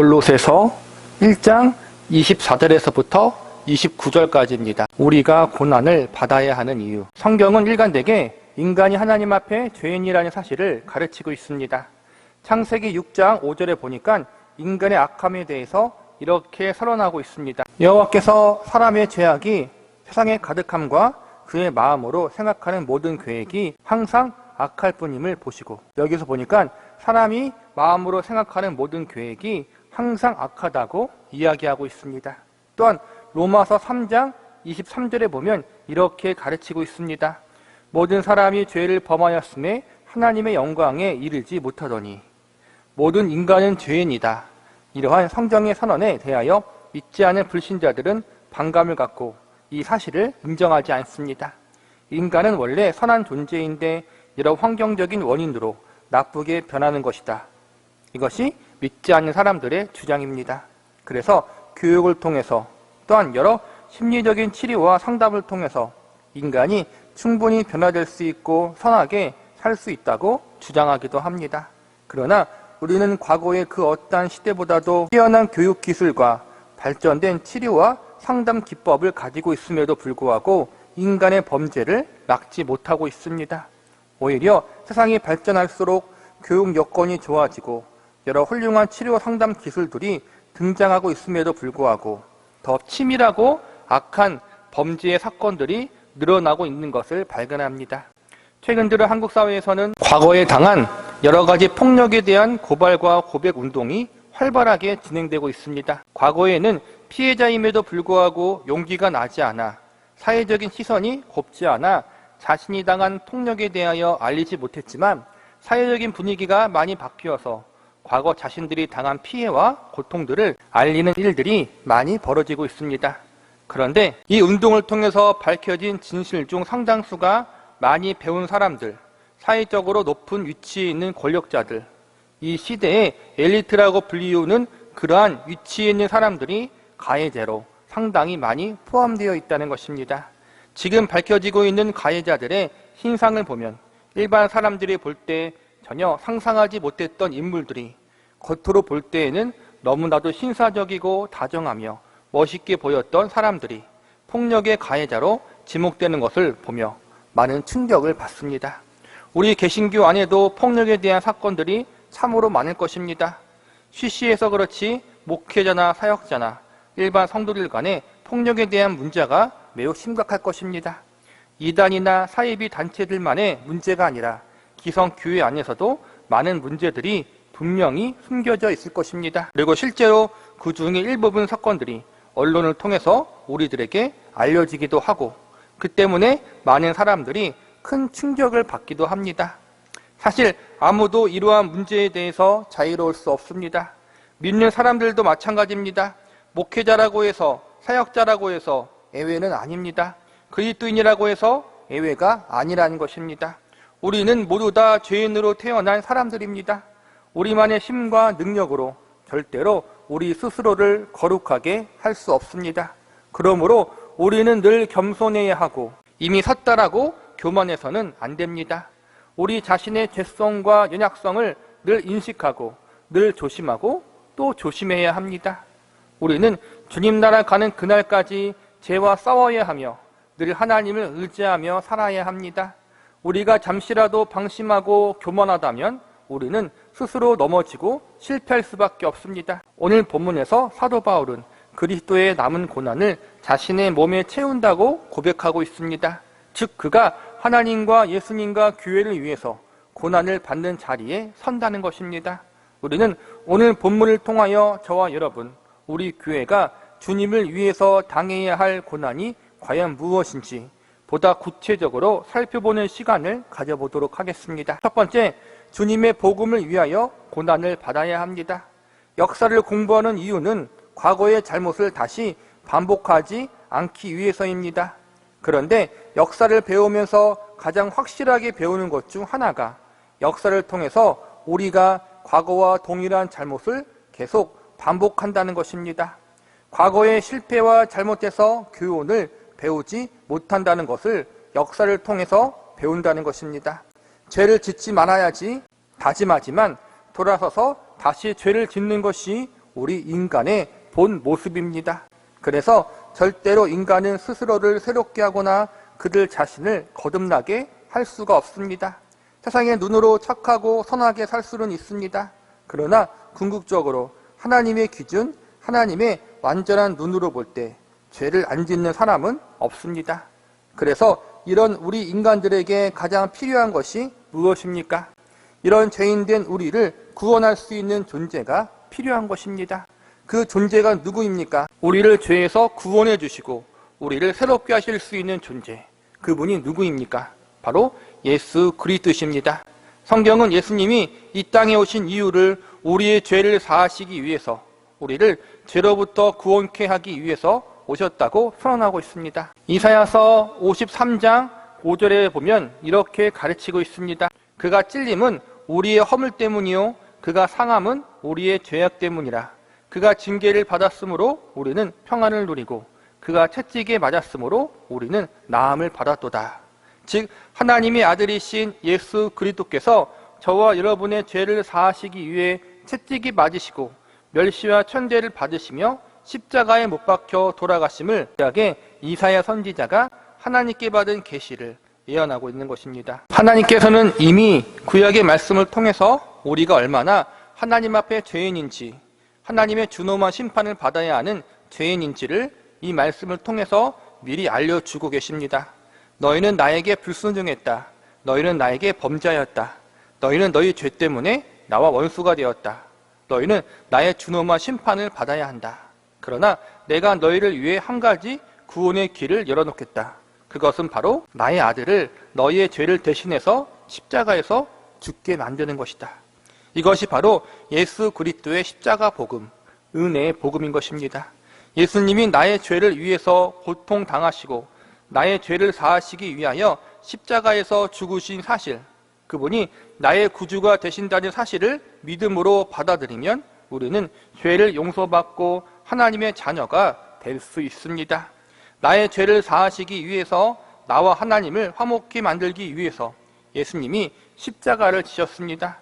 골로새서 1장 24절에서부터 29절까지입니다. 우리가 고난을 받아야 하는 이유. 성경은 일관되게 인간이 하나님 앞에 죄인이라는 사실을 가르치고 있습니다. 창세기 6장 5절에 보니까 인간의 악함에 대해서 이렇게 선언하고 있습니다. 여호와께서 사람의 죄악이 세상에 가득함과 그의 마음으로 생각하는 모든 계획이 항상 악할 뿐임을 보시고, 여기서 보니까 사람이 마음으로 생각하는 모든 계획이 항상 악하다고 이야기하고 있습니다. 또한 로마서 3장 23절에 보면 이렇게 가르치고 있습니다. 모든 사람이 죄를 범하였음에 하나님의 영광에 이르지 못하더니 모든 인간은 죄인이다. 이러한 성경의 선언에 대하여 믿지 않은 불신자들은 반감을 갖고 이 사실을 인정하지 않습니다. 인간은 원래 선한 존재인데 여러 환경적인 원인으로 나쁘게 변하는 것이다. 이것이 믿지 않는 사람들의 주장입니다. 그래서 교육을 통해서 또한 여러 심리적인 치료와 상담을 통해서 인간이 충분히 변화될 수 있고 선하게 살 수 있다고 주장하기도 합니다. 그러나 우리는 과거의 그 어떠한 시대보다도 뛰어난 교육 기술과 발전된 치료와 상담 기법을 가지고 있음에도 불구하고 인간의 범죄를 막지 못하고 있습니다. 오히려 세상이 발전할수록 교육 여건이 좋아지고 여러 훌륭한 치료 상담 기술들이 등장하고 있음에도 불구하고 더 치밀하고 악한 범죄의 사건들이 늘어나고 있는 것을 발견합니다. 최근 들어 한국 사회에서는 과거에 당한 여러 가지 폭력에 대한 고발과 고백 운동이 활발하게 진행되고 있습니다. 과거에는 피해자임에도 불구하고 용기가 나지 않아 사회적인 시선이 곱지 않아 자신이 당한 폭력에 대하여 알리지 못했지만 사회적인 분위기가 많이 바뀌어서 과거 자신들이 당한 피해와 고통들을 알리는 일들이 많이 벌어지고 있습니다. 그런데 이 운동을 통해서 밝혀진 진실 중 상당수가 많이 배운 사람들, 사회적으로 높은 위치에 있는 권력자들, 이 시대의 엘리트라고 불리우는 그러한 위치에 있는 사람들이 가해자로 상당히 많이 포함되어 있다는 것입니다. 지금 밝혀지고 있는 가해자들의 신상을 보면 일반 사람들이 볼 때 전혀 상상하지 못했던 인물들이 겉으로 볼 때에는 너무나도 신사적이고 다정하며 멋있게 보였던 사람들이 폭력의 가해자로 지목되는 것을 보며 많은 충격을 받습니다. 우리 개신교 안에도 폭력에 대한 사건들이 참으로 많을 것입니다. 쉬쉬해서 그렇지 목회자나 사역자나 일반 성도들 간의 폭력에 대한 문제가 매우 심각할 것입니다. 이단이나 사이비 단체들만의 문제가 아니라 기성교회 안에서도 많은 문제들이 분명히 숨겨져 있을 것입니다. 그리고 실제로 그 중에 일부분 사건들이 언론을 통해서 우리들에게 알려지기도 하고 그 때문에 많은 사람들이 큰 충격을 받기도 합니다. 사실 아무도 이러한 문제에 대해서 자유로울 수 없습니다. 믿는 사람들도 마찬가지입니다. 목회자라고 해서 사역자라고 해서 예외는 아닙니다. 그리스도인이라고 해서 예외가 아니라는 것입니다. 우리는 모두 다 죄인으로 태어난 사람들입니다. 우리만의 힘과 능력으로 절대로 우리 스스로를 거룩하게 할 수 없습니다. 그러므로 우리는 늘 겸손해야 하고 이미 섰다라고 교만해서는 안 됩니다. 우리 자신의 죄성과 연약성을 늘 인식하고 늘 조심하고 또 조심해야 합니다. 우리는 주님 나라 가는 그날까지 죄와 싸워야 하며 늘 하나님을 의지하며 살아야 합니다. 우리가 잠시라도 방심하고 교만하다면 우리는 스스로 넘어지고 실패할 수밖에 없습니다. 오늘 본문에서 사도 바울은 그리스도의 남은 고난을 자신의 몸에 채운다고 고백하고 있습니다. 즉 그가 하나님과 예수님과 교회를 위해서 고난을 받는 자리에 선다는 것입니다. 우리는 오늘 본문을 통하여 저와 여러분, 우리 교회가 주님을 위해서 당해야 할 고난이 과연 무엇인지 보다 구체적으로 살펴보는 시간을 가져보도록 하겠습니다. 첫 번째, 주님의 복음을 위하여 고난을 받아야 합니다. 역사를 공부하는 이유는 과거의 잘못을 다시 반복하지 않기 위해서입니다. 그런데 역사를 배우면서 가장 확실하게 배우는 것 중 하나가 역사를 통해서 우리가 과거와 동일한 잘못을 계속 반복한다는 것입니다. 과거의 실패와 잘못에서 교훈을 배우지 못한다는 것을 역사를 통해서 배운다는 것입니다. 죄를 짓지 말아야지 다짐하지만 돌아서서 다시 죄를 짓는 것이 우리 인간의 본 모습입니다. 그래서 절대로 인간은 스스로를 새롭게 하거나 그들 자신을 거듭나게 할 수가 없습니다. 세상의 눈으로 착하고 선하게 살 수는 있습니다. 그러나 궁극적으로 하나님의 기준, 하나님의 완전한 눈으로 볼 때 죄를 안 짓는 사람은 없습니다. 그래서 이런 우리 인간들에게 가장 필요한 것이 무엇입니까? 이런 죄인된 우리를 구원할 수 있는 존재가 필요한 것입니다. 그 존재가 누구입니까? 우리를 죄에서 구원해 주시고 우리를 새롭게 하실 수 있는 존재, 그분이 누구입니까? 바로 예수 그리스도십니다. 성경은 예수님이 이 땅에 오신 이유를 우리의 죄를 사하시기 위해서, 우리를 죄로부터 구원케 하기 위해서 오셨다고 선언하고 있습니다. 이사야서 53장 5절에 보면 이렇게 가르치고 있습니다. 그가 찔림은 우리의 허물 때문이요 그가 상함은 우리의 죄악 때문이라. 그가 징계를 받았으므로 우리는 평안을 누리고 그가 채찍에 맞았으므로 우리는 나음을 받았도다. 즉 하나님의 아들이신 예수 그리스도께서 저와 여러분의 죄를 사하시기 위해 채찍이 맞으시고 멸시와 천대를 받으시며 십자가에 못 박혀 돌아가심을 이사야 선지자가 하나님께 받은 계시를 예언하고 있는 것입니다. 하나님께서는 이미 구약의 말씀을 통해서 우리가 얼마나 하나님 앞에 죄인인지, 하나님의 준엄한 심판을 받아야 하는 죄인인지를 이 말씀을 통해서 미리 알려주고 계십니다. 너희는 나에게 불순종했다. 너희는 나에게 범죄하였다. 너희는 너희 죄 때문에 나와 원수가 되었다. 너희는 나의 준엄한 심판을 받아야 한다. 그러나 내가 너희를 위해 한 가지 구원의 길을 열어놓겠다. 그것은 바로 나의 아들을 너희의 죄를 대신해서 십자가에서 죽게 만드는 것이다. 이것이 바로 예수 그리스도의 십자가 복음, 은혜의 복음인 것입니다. 예수님이 나의 죄를 위해서 고통당하시고 나의 죄를 사하시기 위하여 십자가에서 죽으신 사실, 그분이 나의 구주가 되신다는 사실을 믿음으로 받아들이면 우리는 죄를 용서받고 하나님의 자녀가 될 수 있습니다. 나의 죄를 사하시기 위해서, 나와 하나님을 화목히 만들기 위해서 예수님이 십자가를 지셨습니다.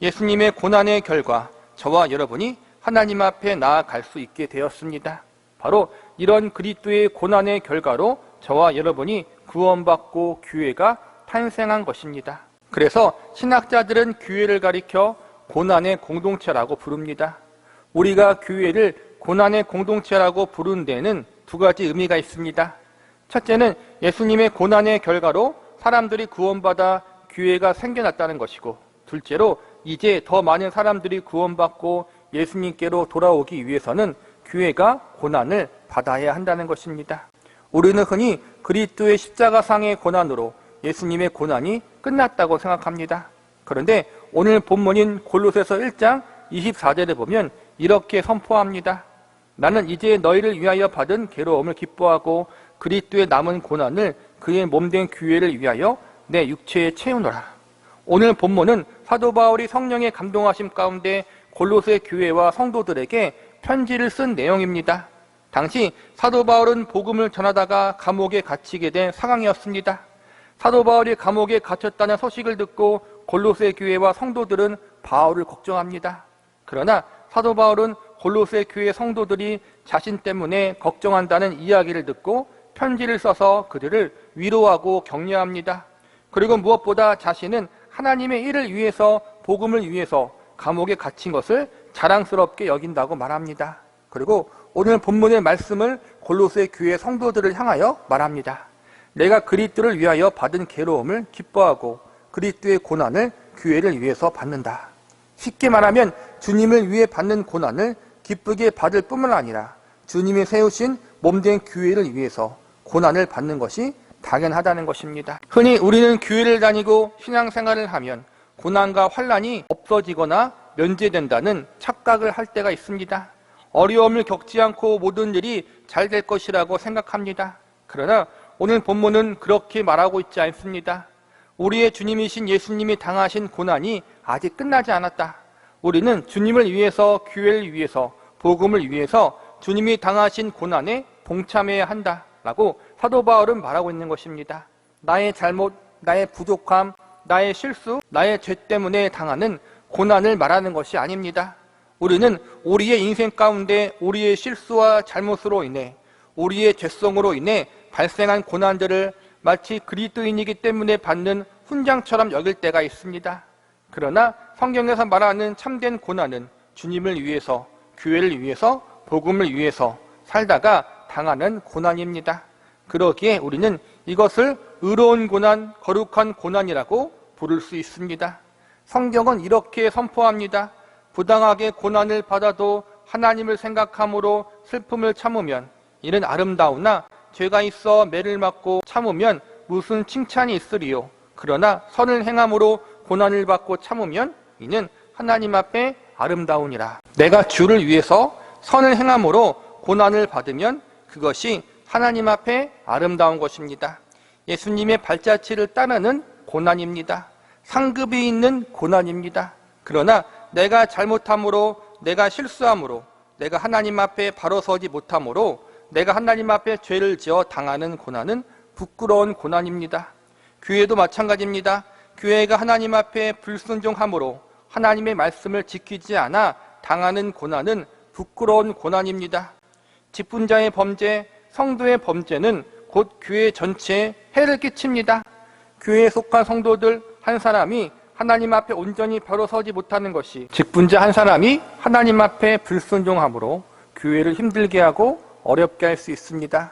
예수님의 고난의 결과 저와 여러분이 하나님 앞에 나아갈 수 있게 되었습니다. 바로 이런 그리스도의 고난의 결과로 저와 여러분이 구원받고 교회가 탄생한 것입니다. 그래서 신학자들은 교회를 가리켜 고난의 공동체라고 부릅니다. 우리가 교회를 고난의 공동체라고 부르는 데에는 두 가지 의미가 있습니다. 첫째는 예수님의 고난의 결과로 사람들이 구원받아 교회가 생겨났다는 것이고, 둘째로 이제 더 많은 사람들이 구원받고 예수님께로 돌아오기 위해서는 교회가 고난을 받아야 한다는 것입니다. 우리는 흔히 그리스도의 십자가상의 고난으로 예수님의 고난이 끝났다고 생각합니다. 그런데 오늘 본문인 골로새서 1장 24절에 보면 이렇게 선포합니다. 나는 이제 너희를 위하여 받은 괴로움을 기뻐하고 그리스도의 남은 고난을 그의 몸된 교회를 위하여 내 육체에 채우노라. 오늘 본문은 사도 바울이 성령의 감동하심 가운데 골로새 교회와 성도들에게 편지를 쓴 내용입니다. 당시 사도 바울은 복음을 전하다가 감옥에 갇히게 된 상황이었습니다. 사도 바울이 감옥에 갇혔다는 소식을 듣고 골로새 교회와 성도들은 바울을 걱정합니다. 그러나 사도 바울은 골로새 교회 성도들이 자신 때문에 걱정한다는 이야기를 듣고 편지를 써서 그들을 위로하고 격려합니다. 그리고 무엇보다 자신은 하나님의 일을 위해서, 복음을 위해서 감옥에 갇힌 것을 자랑스럽게 여긴다고 말합니다. 그리고 오늘 본문의 말씀을 골로새 교회 성도들을 향하여 말합니다. 내가 그리스도를 위하여 받은 괴로움을 기뻐하고 그리스도의 고난을 교회를 위해서 받는다. 쉽게 말하면 주님을 위해 받는 고난을 기쁘게 받을 뿐만 아니라 주님이 세우신 몸된 교회를 위해서 고난을 받는 것이 당연하다는 것입니다. 흔히 우리는 교회를 다니고 신앙생활을 하면 고난과 환난이 없어지거나 면제된다는 착각을 할 때가 있습니다. 어려움을 겪지 않고 모든 일이 잘 될 것이라고 생각합니다. 그러나 오늘 본문은 그렇게 말하고 있지 않습니다. 우리의 주님이신 예수님이 당하신 고난이 아직 끝나지 않았다. 우리는 주님을 위해서, 교회를 위해서, 복음을 위해서 주님이 당하신 고난에 동참해야 한다라고 사도 바울은 말하고 있는 것입니다. 나의 잘못, 나의 부족함, 나의 실수, 나의 죄 때문에 당하는 고난을 말하는 것이 아닙니다. 우리는 우리의 인생 가운데 우리의 실수와 잘못으로 인해, 우리의 죄성으로 인해 발생한 고난들을 마치 그리스도인이기 때문에 받는 훈장처럼 여길 때가 있습니다. 그러나 성경에서 말하는 참된 고난은 주님을 위해서, 교회를 위해서, 복음을 위해서 살다가 당하는 고난입니다. 그러기에 우리는 이것을 의로운 고난, 거룩한 고난이라고 부를 수 있습니다. 성경은 이렇게 선포합니다. 부당하게 고난을 받아도 하나님을 생각함으로 슬픔을 참으면 이는 아름다우나 죄가 있어 매를 맞고 참으면 무슨 칭찬이 있으리요. 그러나 선을 행함으로 고난을 받고 참으면 이는 하나님 앞에 아름다우니라. 내가 주를 위해서 선을 행함으로 고난을 받으면 그것이 하나님 앞에 아름다운 것입니다. 예수님의 발자취를 따르는 고난입니다. 상급이 있는 고난입니다. 그러나 내가 잘못함으로, 내가 실수함으로, 내가 하나님 앞에 바로 서지 못함으로, 내가 하나님 앞에 죄를 지어 당하는 고난은 부끄러운 고난입니다. 교회도 마찬가지입니다. 교회가 하나님 앞에 불순종함으로 하나님의 말씀을 지키지 않아 당하는 고난은 부끄러운 고난입니다. 직분자의 범죄, 성도의 범죄는 곧 교회 전체에 해를 끼칩니다. 교회에 속한 성도들 한 사람이 하나님 앞에 온전히 바로 서지 못하는 것이, 직분자 한 사람이 하나님 앞에 불순종함으로 교회를 힘들게 하고 어렵게 할 수 있습니다.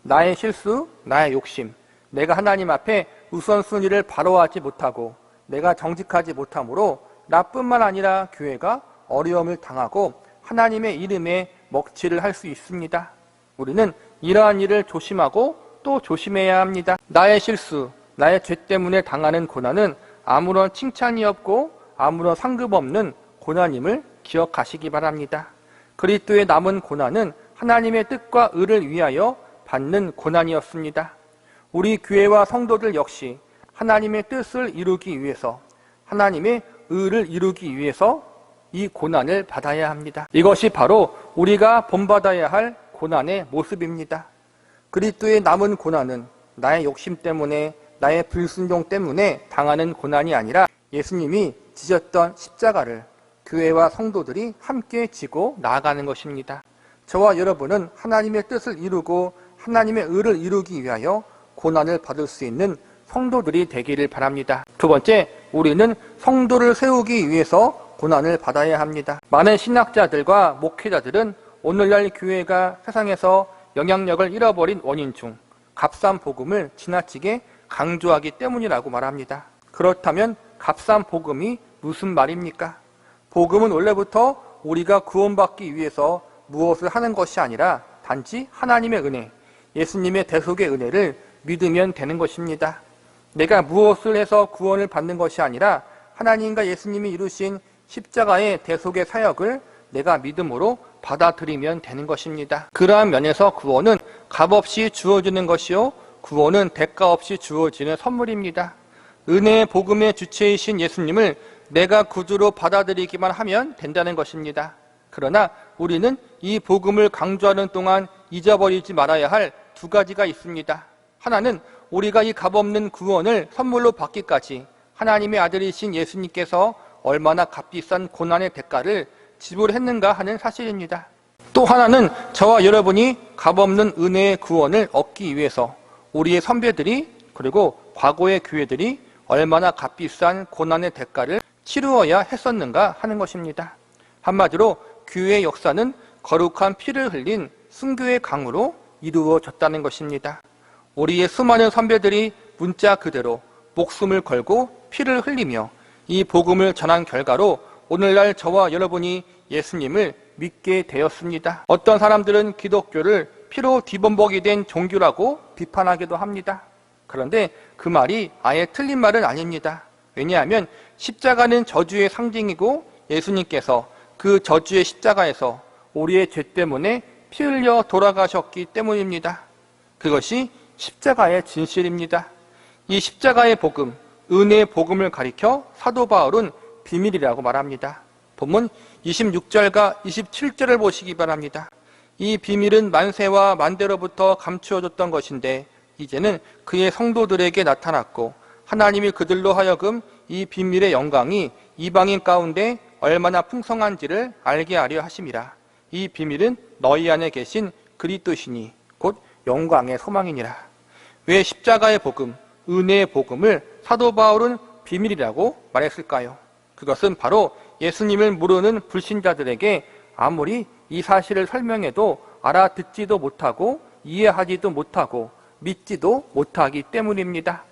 나의 실수, 나의 욕심, 내가 하나님 앞에 우선순위를 바로 하지 못하고 내가 정직하지 못함으로 나뿐만 아니라 교회가 어려움을 당하고 하나님의 이름에 먹칠을 할 수 있습니다. 우리는 이러한 일을 조심하고 또 조심해야 합니다. 나의 실수, 나의 죄 때문에 당하는 고난은 아무런 칭찬이 없고 아무런 상급 없는 고난임을 기억하시기 바랍니다. 그리스도의 남은 고난은 하나님의 뜻과 의를 위하여 받는 고난이었습니다. 우리 교회와 성도들 역시 하나님의 뜻을 이루기 위해서, 하나님의 의를 이루기 위해서 이 고난을 받아야 합니다. 이것이 바로 우리가 본받아야 할 고난의 모습입니다. 그리스도의 남은 고난은 나의 욕심 때문에, 나의 불순종 때문에 당하는 고난이 아니라 예수님이 지셨던 십자가를 교회와 성도들이 함께 지고 나아가는 것입니다. 저와 여러분은 하나님의 뜻을 이루고 하나님의 의를 이루기 위하여 고난을 받을 수 있는 성도들이 되기를 바랍니다. 두 번째, 우리는 성도를 세우기 위해서 고난을 받아야 합니다. 많은 신학자들과 목회자들은 오늘날 교회가 세상에서 영향력을 잃어버린 원인 중 값싼 복음을 지나치게 강조하기 때문이라고 말합니다. 그렇다면 값싼 복음이 무슨 말입니까? 복음은 원래부터 우리가 구원받기 위해서 무엇을 하는 것이 아니라 단지 하나님의 은혜, 예수님의 대속의 은혜를 믿으면 되는 것입니다. 내가 무엇을 해서 구원을 받는 것이 아니라 하나님과 예수님이 이루신 십자가의 대속의 사역을 내가 믿음으로 받아들이면 되는 것입니다. 그러한 면에서 구원은 값없이 주어지는 것이요, 구원은 대가 없이 주어지는 선물입니다. 은혜의 복음의 주체이신 예수님을 내가 구주로 받아들이기만 하면 된다는 것입니다. 그러나 우리는 이 복음을 강조하는 동안 잊어버리지 말아야 할 두 가지가 있습니다. 하나는 우리가 이 값없는 구원을 선물로 받기까지 하나님의 아들이신 예수님께서 얼마나 값비싼 고난의 대가를 지불했는가 하는 사실입니다. 또 하나는 저와 여러분이 값없는 은혜의 구원을 얻기 위해서 우리의 선배들이, 그리고 과거의 교회들이 얼마나 값비싼 고난의 대가를 치루어야 했었는가 하는 것입니다. 한마디로 교회의 역사는 거룩한 피를 흘린 순교의 강으로 이루어졌다는 것입니다. 우리의 수많은 선배들이 문자 그대로 목숨을 걸고 피를 흘리며 이 복음을 전한 결과로 오늘날 저와 여러분이 예수님을 믿게 되었습니다. 어떤 사람들은 기독교를 피로 뒤범벅이 된 종교라고 비판하기도 합니다. 그런데 그 말이 아예 틀린 말은 아닙니다. 왜냐하면 십자가는 저주의 상징이고 예수님께서 그 저주의 십자가에서 우리의 죄 때문에 피 흘려 돌아가셨기 때문입니다. 그것이 십자가의 진실입니다. 이 십자가의 복음, 은혜의 복음을 가리켜 사도 바울은 비밀이라고 말합니다. 본문 26절과 27절을 보시기 바랍니다. 이 비밀은 만세와 만대로부터 감추어졌던 것인데 이제는 그의 성도들에게 나타났고 하나님이 그들로 하여금 이 비밀의 영광이 이방인 가운데 얼마나 풍성한지를 알게 하려 하심이라. 이 비밀은 너희 안에 계신 그리스도시니 곧 영광의 소망이니라. 왜 십자가의 복음, 은혜의 복음을 사도 바울은 비밀이라고 말했을까요? 그것은 바로 예수님을 모르는 불신자들에게 아무리 이 사실을 설명해도 알아듣지도 못하고 이해하지도 못하고 믿지도 못하기 때문입니다.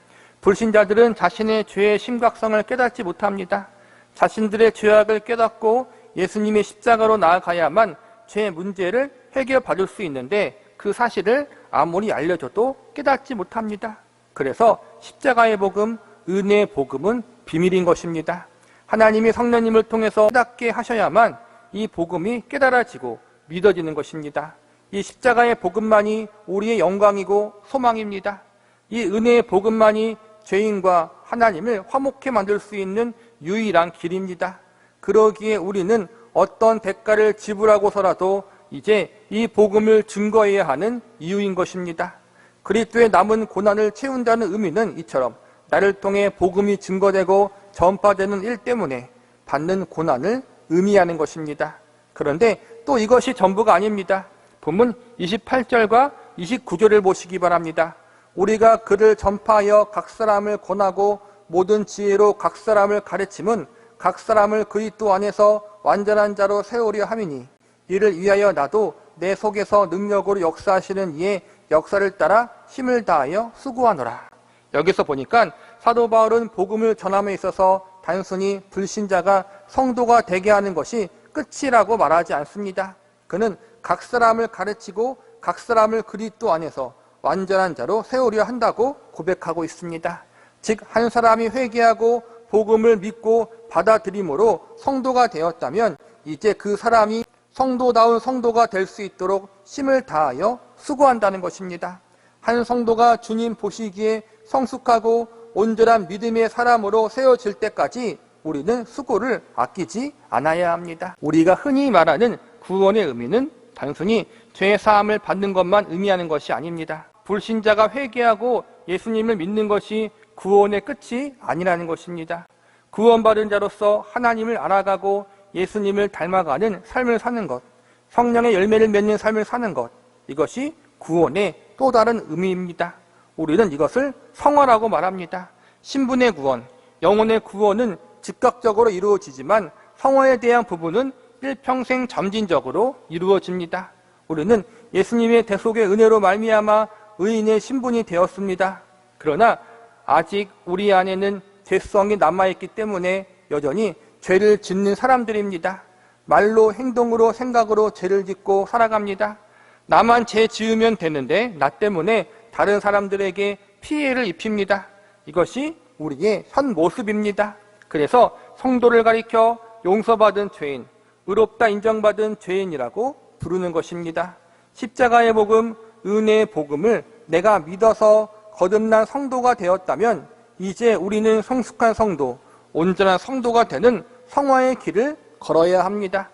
불신자들은 자신의 죄의 심각성을 깨닫지 못합니다. 자신들의 죄악을 깨닫고 예수님의 십자가로 나아가야만 죄의 문제를 해결받을 수 있는데 그 사실을 아무리 알려줘도 깨닫지 못합니다. 그래서 십자가의 복음, 은혜의 복음은 비밀인 것입니다. 하나님이 성령님을 통해서 깨닫게 하셔야만 이 복음이 깨달아지고 믿어지는 것입니다. 이 십자가의 복음만이 우리의 영광이고 소망입니다. 이 은혜의 복음만이 죄인과 하나님을 화목케 만들 수 있는 유일한 길입니다. 그러기에 우리는 어떤 대가를 지불하고서라도 이제 이 복음을 증거해야 하는 이유인 것입니다. 그리스도의 남은 고난을 채운다는 의미는 이처럼 나를 통해 복음이 증거되고 전파되는 일 때문에 받는 고난을 의미하는 것입니다. 그런데 또 이것이 전부가 아닙니다. 본문 28절과 29절을 보시기 바랍니다. 우리가 그를 전파하여 각 사람을 권하고 모든 지혜로 각 사람을 가르침은 각 사람을 그리스도 안에서 완전한 자로 세우려 함이니 이를 위하여 나도 내 속에서 능력으로 역사하시는 이의 역사를 따라 힘을 다하여 수고하노라. 여기서 보니까 사도 바울은 복음을 전함에 있어서 단순히 불신자가 성도가 되게 하는 것이 끝이라고 말하지 않습니다. 그는 각 사람을 가르치고 각 사람을 그리스도 안에서 완전한 자로 세우려 한다고 고백하고 있습니다. 즉 한 사람이 회개하고 복음을 믿고 받아들임으로 성도가 되었다면 이제 그 사람이 성도다운 성도가 될 수 있도록 힘을 다하여 수고한다는 것입니다. 한 성도가 주님 보시기에 성숙하고 온전한 믿음의 사람으로 세워질 때까지 우리는 수고를 아끼지 않아야 합니다. 우리가 흔히 말하는 구원의 의미는 단순히 죄 사함을 받는 것만 의미하는 것이 아닙니다. 불신자가 회개하고 예수님을 믿는 것이 구원의 끝이 아니라는 것입니다. 구원받은 자로서 하나님을 알아가고 예수님을 닮아가는 삶을 사는 것, 성령의 열매를 맺는 삶을 사는 것, 이것이 구원의 또 다른 의미입니다. 우리는 이것을 성화라고 말합니다. 신분의 구원, 영혼의 구원은 즉각적으로 이루어지지만 성화에 대한 부분은 일평생 점진적으로 이루어집니다. 우리는 예수님의 대속의 은혜로 말미암아 의인의 신분이 되었습니다. 그러나 아직 우리 안에는 죄성이 남아있기 때문에 여전히 죄를 짓는 사람들입니다. 말로, 행동으로, 생각으로 죄를 짓고 살아갑니다. 나만 죄 지으면 되는데 나 때문에 다른 사람들에게 피해를 입힙니다. 이것이 우리의 현 모습입니다. 그래서 성도를 가리켜 용서받은 죄인, 의롭다 인정받은 죄인이라고 부르는 것입니다. 십자가의 복음, 은혜의 복음을 내가 믿어서 거듭난 성도가 되었다면 이제 우리는 성숙한 성도, 온전한 성도가 되는 성화의 길을 걸어야 합니다.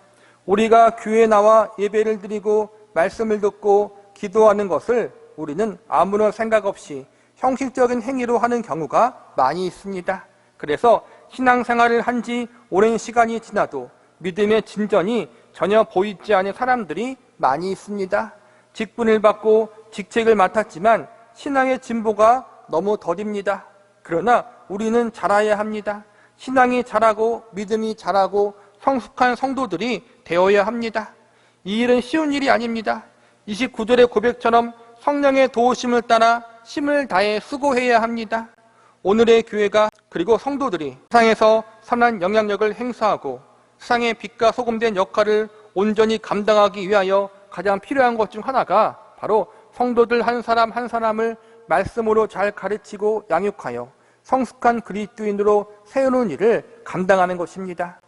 우리가 교회에 나와 예배를 드리고 말씀을 듣고 기도하는 것을 우리는 아무런 생각 없이 형식적인 행위로 하는 경우가 많이 있습니다. 그래서 신앙생활을 한 지 오랜 시간이 지나도 믿음의 진전이 전혀 보이지 않는 사람들이 많이 있습니다. 직분을 받고 직책을 맡았지만 신앙의 진보가 너무 더딥니다. 그러나 우리는 자라야 합니다. 신앙이 자라고 믿음이 자라고 성숙한 성도들이 되어야 합니다. 이 일은 쉬운 일이 아닙니다. 29절의 고백처럼 성령의 도우심을 따라 힘을 다해 수고해야 합니다. 오늘의 교회가 그리고 성도들이 세상에서 선한 영향력을 행사하고 세상의 빛과 소금된 역할을 온전히 감당하기 위하여 가장 필요한 것 중 하나가 바로 성도들 한 사람 한 사람을 말씀으로 잘 가르치고 양육하여 성숙한 그리스도인으로 세우는 일을 감당하는 것입니다.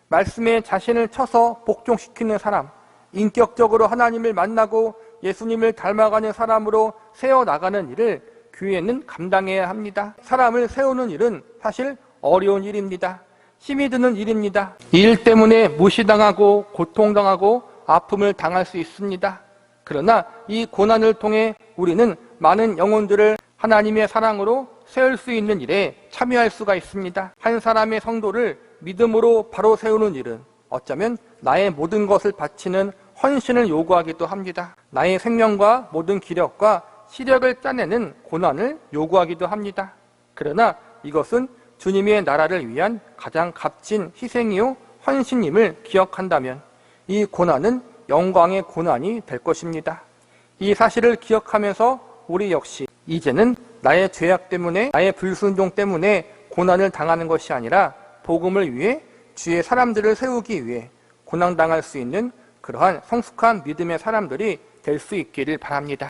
말씀에 자신을 쳐서 복종시키는 사람, 인격적으로 하나님을 만나고 예수님을 닮아가는 사람으로 세워나가는 일을 교회는 감당해야 합니다. 사람을 세우는 일은 사실 어려운 일입니다. 힘이 드는 일입니다. 이 일 때문에 무시당하고 고통당하고 아픔을 당할 수 있습니다. 그러나 이 고난을 통해 우리는 많은 영혼들을 하나님의 사랑으로 세울 수 있는 일에 참여할 수가 있습니다. 한 사람의 성도를 믿음으로 바로 세우는 일은 어쩌면 나의 모든 것을 바치는 헌신을 요구하기도 합니다. 나의 생명과 모든 기력과 시력을 짜내는 고난을 요구하기도 합니다. 그러나 이것은 주님의 나라를 위한 가장 값진 희생이요 헌신임을 기억한다면 이 고난은 영광의 고난이 될 것입니다. 이 사실을 기억하면서 우리 역시 이제는 나의 죄악 때문에, 나의 불순종 때문에 고난을 당하는 것이 아니라 복음을 위해 주의 사람들을 세우기 위해 고난당할 수 있는 그러한 성숙한 믿음의 사람들이 될 수 있기를 바랍니다.